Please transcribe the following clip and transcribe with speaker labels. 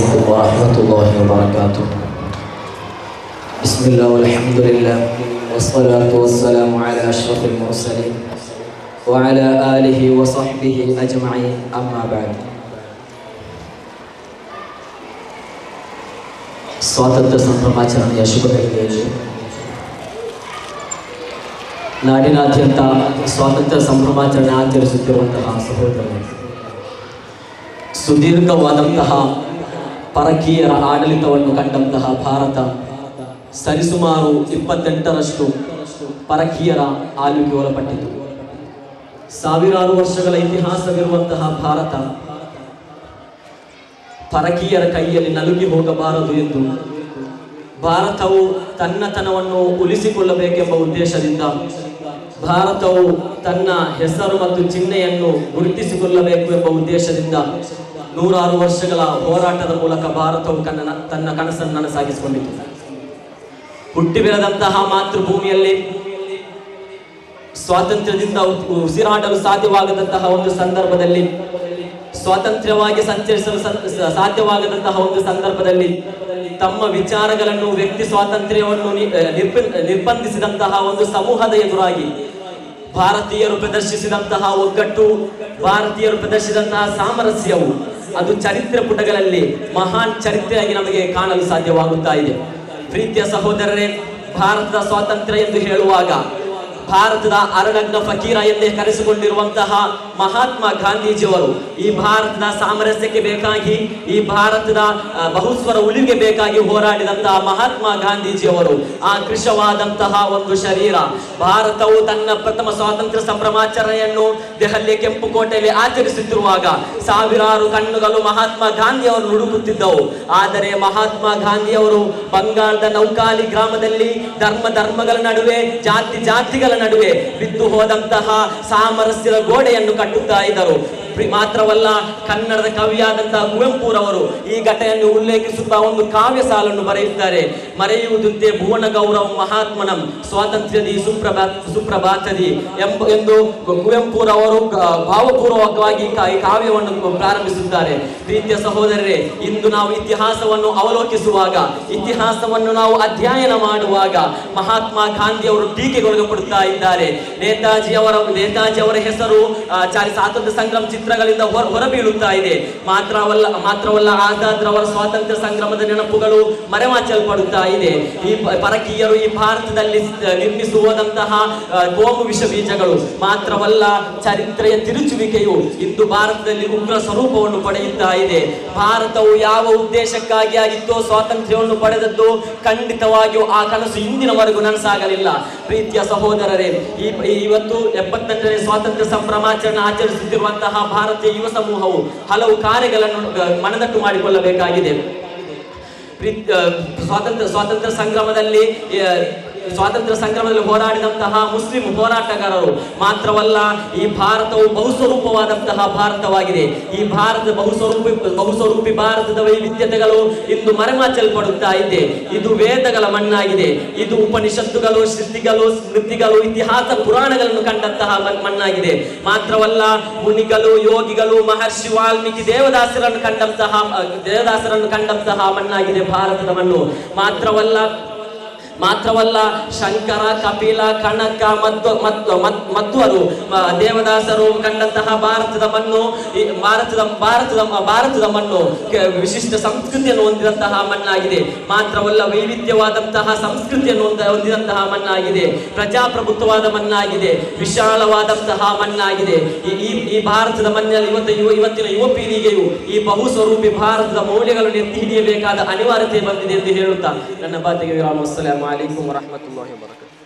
Speaker 1: عليكم ورحمة الله وبركاته. بسم الله والحمد لله والصلاة والسلام على أشرف المرسلين وعلى آله وصحبه أجمعين. أما بعد. ಸ್ವಾತಂತ್ರ್ಯ ಸಂಭ್ರಮಾಚರಣೆಯ ಶುಭ ಗಳಿಗೆಯಲ್ಲಿ ನಾಡಿನಾದ್ಯಂತ ಸ್ವಾತಂತ್ರ್ಯ ಸಂಭ್ರಮಾಚರಣೆ ಆಚರಿಸುತ್ತಿರುವಂತಹ ಸಹೋದರರು, ಸುದೀರ್ಘವಾದಂತಹ ಪರಕೀಯರ ಆಡಳಿತವನ್ನು ಕಂಡಂತಹ ಭಾರತ ಸರಿಸುಮಾರು 28ರಷ್ಟು ಪರಕೀಯರ ಆಳ್ವಿಕೆ ಒಳಪಟ್ಟಿತು. ಸಾವಿರಾರು ವರ್ಷಗಳ ಇತಿಹಾಸವಿರುವಂತಹ ಭಾರತ ಪರಕೀಯರ ಕೈಯಲ್ಲಿ ನಲುಗಿ ಹೋಗಬಾರದು ಎಂದು ಭಾರತವು ತನ್ನತನವನ್ನು ಉಳಿಸಿಕೊಳ್ಳಬೇಕೆಂಬ ಉದ್ದೇಶದಿಂದ ಭಾರತವು ತನ್ನ ಹೆಸರು ಮತ್ತು ಚಿಹ್ನೆಯನ್ನು ಗುರುತಿಸಿಕೊಳ್ಳಬೇಕು ಎಂಬ ಉದ್ದೇಶದಿಂದ ನೂರಾರು ವರ್ಷಗಳ ಹೋರಾಟದ ಮೂಲಕ ಭಾರತವು ತನ್ನ ಕನಸನ್ನು ನನಸಾಗಿಸಿಕೊಂಡಿತು. ಹುಟ್ಟಿ ಬೆಳೆದಂತಹ ಮಾತೃಭೂಮಿಯಲ್ಲಿ ಸ್ವಾತಂತ್ರ್ಯದಿಂದ ಉಸಿರಾಡಲು ಸಾಧ್ಯವಾಗದಂತಹ ಒಂದು ಸಂದರ್ಭದಲ್ಲಿ, ಸ್ವಾತಂತ್ರ್ಯವಾಗಿ ಸಂಚರಿಸಲು ಸಾಧ್ಯವಾಗದಂತಹ ಒಂದು ಸಂದರ್ಭದಲ್ಲಿ ತಮ್ಮ ವಿಚಾರಗಳನ್ನು, ವ್ಯಕ್ತಿ ಸ್ವಾತಂತ್ರ್ಯವನ್ನು ನಿರ್ಬಂಧಿಸಿದಂತಹ ಒಂದು ಸಮೂಹದ ಎದುರಾಗಿ ಭಾರತೀಯರು ಪ್ರದರ್ಶಿಸಿದಂತಹ ಒಗ್ಗಟ್ಟು, ಭಾರತೀಯರು ಪ್ರದರ್ಶಿಸಿದಂತಹ ಸಾಮರಸ್ಯವು ಅದು ಚರಿತ್ರೆ ಪುಟಗಳಲ್ಲಿ ಮಹಾನ್ ಚರಿತ್ರೆಯಾಗಿ ನಮಗೆ ಕಾಣಲು ಸಾಧ್ಯವಾಗುತ್ತಾ ಇದೆ. ಪ್ರೀತಿಯ ಸಹೋದರರೇ, ಭಾರತದ ಸ್ವಾತಂತ್ರ್ಯ ಎಂದು ಹೇಳುವಾಗ ಭಾರತದ ಅರನಗ್ನ ಫಕೀರ ಎಂದೇ ಕರೆಸಿಕೊಂಡಿರುವಂತಹ ಮಹಾತ್ಮ ಗಾಂಧೀಜಿಯವರು ಈ ಭಾರತದ ಸಾಮರಸ್ಯಕ್ಕೆ ಬೇಕಾಗಿ, ಈ ಭಾರತದ ಬಹುಸ್ವರ ಉಳಿವಿಗೆ ಬೇಕಾಗಿ ಹೋರಾಡಿದಂತಹ ಮಹಾತ್ಮ ಗಾಂಧೀಜಿಯವರು ಆ ಕೃಶವಾದಂತಹ ಒಂದು ಶರೀರ, ಭಾರತವು ತನ್ನ ಪ್ರಥಮ ಸ್ವಾತಂತ್ರ್ಯ ಸಂಭ್ರಮಾಚರಣೆಯನ್ನು ದೆಹಲಿಯ ಕೆಂಪುಕೋಟೆಯಲ್ಲಿ ಆಚರಿಸುತ್ತಿರುವಾಗ ಸಾವಿರಾರು ಕಣ್ಣುಗಳು ಮಹಾತ್ಮ ಗಾಂಧಿಯವರು ಹುಡುಕುತ್ತಿದ್ದವು. ಆದರೆ ಮಹಾತ್ಮ ಗಾಂಧಿಯವರು ಬಂಗಾಳದ ನೌಕಾಲಿ ಗ್ರಾಮದಲ್ಲಿ ಧರ್ಮಗಳ ನಡುವೆ, ಜಾತಿಗಳ ನಡುವೆ ಬಿದ್ದು ಹೋದಂತಹ ಸಾಮರಸ್ಯದ ಗೋಡೆಯನ್ನು ಕಟ್ಟುತ್ತಾ ಇದ್ದರು. ಮಾತ್ರವಲ್ಲ, ಕನ್ನಡದ ಕವಿಯಾದಂತಹ ಕುವೆಂಪುರವರು ಈ ಘಟನೆಯನ್ನು ಉಲ್ಲೇಖಿಸುತ್ತಾ ಒಂದು ಕಾವ್ಯ ಸಾಲನ್ನು ಬರೆಯುತ್ತಾರೆ. ಮರೆಯುವುದಂತೆ ಭುವನ ಗೌರವ ಮಹಾತ್ಮನಂ ಸ್ವಾತಂತ್ರ್ಯದಿ ಸುಪ್ರಭಾತದಿ ಎಂದು ಕುವೆಂಪುರವರು ಭಾವಪೂರ್ವಕವಾಗಿ ಈ ಕಾವ್ಯವನ್ನು ಪ್ರಾರಂಭಿಸುತ್ತಾರೆ. ಪ್ರೀತಿಯ ಸಹೋದರರೇ, ಇಂದು ನಾವು ಇತಿಹಾಸವನ್ನು ಅವಲೋಕಿಸುವಾಗ, ಇತಿಹಾಸವನ್ನು ನಾವು ಅಧ್ಯಯನ ಮಾಡುವಾಗ ಮಹಾತ್ಮ ಗಾಂಧಿಯವರು ಟೀಕೆಗೊಳಪಡುತ್ತಾ ಇದ್ದಾರೆ. ನೇತಾಜಿ ಅವರ ಹೆಸರು ಸ್ವಾತಂತ್ರ್ಯ ಸಂಗ್ರಾಮ ಚಿತ್ರಗಳಿಂದ ಹೊರಬೀಳುತ್ತಾ ಇದೆ. ಮಾತ್ರವಲ್ಲ ಆಜಾದ್ ರವರ ಸ್ವಾತಂತ್ರ್ಯ ಸಂಗ್ರಾಮದ ನೆನಪುಗಳು ಮರೆಮಾಚಲ್ಪಡುತ್ತಾ ಇದೆ. ಈ ಪರಕೀಯರು ಈ ಭಾರತದಲ್ಲಿ ನಿರ್ಮಿಸುವಂತಹ ಕೋಮು ವಿಷ ಬೀಜಗಳು, ಮಾತ್ರವಲ್ಲ ಚರಿತ್ರೆಯ ತಿರುಚುವಿಕೆಯು ಇಂದು ಭಾರತದಲ್ಲಿ ಉಗ್ರ ಸ್ವರೂಪವನ್ನು ಪಡೆಯುತ್ತಾ ಇದೆ. ಭಾರತವು ಯಾವ ಉದ್ದೇಶಕ್ಕಾಗಿ ಆಗಿತ್ತೋ ಸ್ವಾತಂತ್ರ್ಯವನ್ನು ಪಡೆದದ್ದು ಖಂಡಿತವಾಗಿಯೂ ಆ ಕನಸು ಇಂದಿನವರೆಗೂ ನನಸಾಗಲಿಲ್ಲ. ಪ್ರೀತಿಯ ಸಹೋದರರೇ, ಇವತ್ತು 78ನೇ ಸ್ವಾತಂತ್ರ್ಯ ಸಂಭ್ರಮಾಚರಣೆ ಆಚರಿಸುತ್ತಿರುವಂತಹ ಭಾರತೀಯ ಯುವ ಸಮೂಹವು ಹಲವು ಕಾರ್ಯಗಳನ್ನು ಮನದಟ್ಟು ಮಾಡಿಕೊಳ್ಳಬೇಕಾಗಿದೆ. ಸ್ವಾತಂತ್ರ್ಯ ಸಂಗ್ರಾಮದಲ್ಲಿ ಹೋರಾಡಿದಂತಹ ಮುಸ್ಲಿಂ ಹೋರಾಟಗಾರರು, ಮಾತ್ರವಲ್ಲ ಈ ಭಾರತವು ಬಹುಸ್ವರೂಪವಾದಂತಹ ಭಾರತವಾಗಿದೆ. ಈ ಬಹುಸ್ವರೂಪಿ ಭಾರತದ ವೈವಿಧ್ಯತೆಗಳು ಇಂದು ಮರೆಮಾಚಲ್ಪಡುತ್ತಾ ಇದೆ. ಇದು ವೇದಗಳ ಮಣ್ಣಾಗಿದೆ. ಇದು ಉಪನಿಷತ್ತುಗಳು, ಶ್ರುತಿಗಳು, ಸ್ಮೃತಿಗಳು, ಇತಿಹಾಸ ಪುರಾಣಗಳನ್ನು ಕಂಡಂತಹ ಮಣ್ಣಾಗಿದೆ. ಮಾತ್ರವಲ್ಲ ಮುನಿಗಳು, ಯೋಗಿಗಳು, ಮಹರ್ಷಿ ವಾಲ್ಮೀಕಿ, ದೇವದಾಸರನ್ನು ಕಂಡಂತಹ ಮಣ್ಣಾಗಿದೆ ಭಾರತದ ಮಣ್ಣು. ಮಾತ್ರವಲ್ಲ ಶಂಕರ, ಕಪಿಲ, ಕನಕ, ಮಧ್ವರು, ದೇವದಾಸರು ಕಂಡಂತಹ ಭಾರತದ ಮಣ್ಣು ವಿಶಿಷ್ಟ ಸಂಸ್ಕೃತಿಯನ್ನು ಹೊಂದಿದಂತಹ ಮಣ್ಣಾಗಿದೆ. ಮಾತ್ರವಲ್ಲ ವೈವಿಧ್ಯವಾದಂತಹ ಸಂಸ್ಕೃತಿಯನ್ನು ಹೊಂದಿದಂತಹ ಮಣ್ಣಾಗಿದೆ. ಪ್ರಜಾಪ್ರಭುತ್ವವಾದ ಮಣ್ಣಾಗಿದೆ. ವಿಶಾಲವಾದಂತಹ ಮಣ್ಣಾಗಿದೆ. ಈ ಭಾರತದ ಮಣ್ಣಿನಲ್ಲಿ ಇವತ್ತಿನ ಯುವ ಪೀಳಿಗೆಯು ಈ ಬಹುಸ್ವರೂಪಿ ಭಾರತದ ಮೌಲ್ಯಗಳನ್ನು ಎತ್ತಿ ಹಿಡಿಯಬೇಕಾದ ಅನಿವಾರ್ಯತೆ ಬಂದಿದೆ ಎಂದು ಹೇಳುತ್ತಾ ನನ್ನ ಮಾತಿಗೆ ವಿರಾಮ. ಅಸ್ಸಲಾಮು ಅಲೈಕುಂ ವರಹಮತುಲ್ಲಾಹಿ ವಬರಕಾತುಹು.